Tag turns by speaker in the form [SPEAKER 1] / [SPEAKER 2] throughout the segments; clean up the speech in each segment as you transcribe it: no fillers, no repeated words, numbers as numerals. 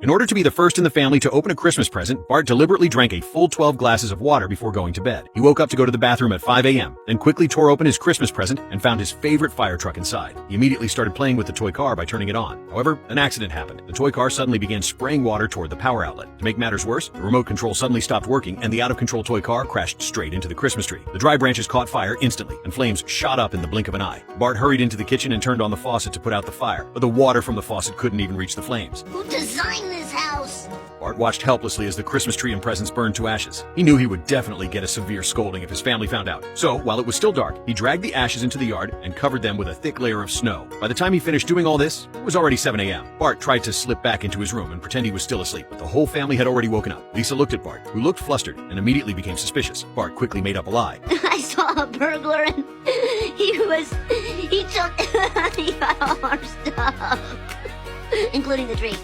[SPEAKER 1] In order to be the first in the family to open a Christmas present, Bart deliberately drank a full 12 glasses of water before going to bed. He woke up to go to the bathroom at 5 a.m., then quickly tore open his Christmas present and found his favorite fire truck inside. He immediately started playing with the toy car by turning it on. However, an accident happened. The toy car suddenly began spraying water toward the power outlet. To make matters worse, the remote control suddenly stopped working and the out-of-control toy car crashed straight into the Christmas tree. The dry branches caught fire instantly and flames shot up in the blink of an eye. Bart hurried into the kitchen and turned on the faucet to put out the fire, but the water from the faucet couldn't even reach the flames.
[SPEAKER 2] Who designed this house?
[SPEAKER 1] Bart watched helplessly as the Christmas tree and presents burned to ashes. He knew he would definitely get a severe scolding if his family found out. So, while it was still dark, he dragged the ashes into the yard and covered them with a thick layer of snow. By the time he finished doing all this, it was already 7 a.m. Bart tried to slip back into his room and pretend he was still asleep, but the whole family had already woken up. Lisa looked at Bart, who looked flustered and immediately became suspicious. Bart quickly made up a lie.
[SPEAKER 2] I saw a burglar and he got all our stuff, including the tree.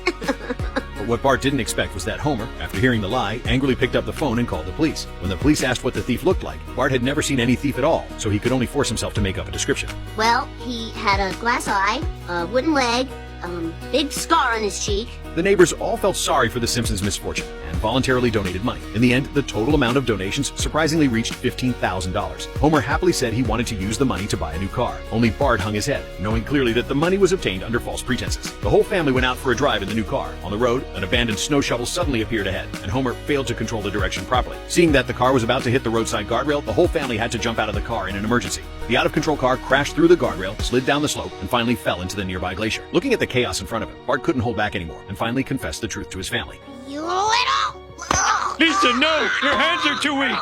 [SPEAKER 1] But what Bart didn't expect was that Homer, after hearing the lie, angrily picked up the phone and called the police. When the police asked what the thief looked like, Bart had never seen any thief at all, so he could only force himself to make up a description.
[SPEAKER 2] Well, he had a glass eye, a wooden leg, big scar on his cheek.
[SPEAKER 1] The neighbors all felt sorry for the Simpsons' misfortune and voluntarily donated money. In the end, the total amount of donations surprisingly reached $15,000. Homer happily said he wanted to use the money to buy a new car. Only Bart hung his head, knowing clearly that the money was obtained under false pretenses. The whole family went out for a drive in the new car. On the road, an abandoned snow shovel suddenly appeared ahead, and Homer failed to control the direction properly. Seeing that the car was about to hit the roadside guardrail, the whole family had to jump out of the car in an emergency. The out-of-control car crashed through the guardrail, slid down the slope, and finally fell into the nearby glacier. Looking at the chaos in front of him, Bart couldn't hold back anymore, and finally confessed the truth to his family.
[SPEAKER 2] You little...
[SPEAKER 3] Lisa, no! Your hands are too weak!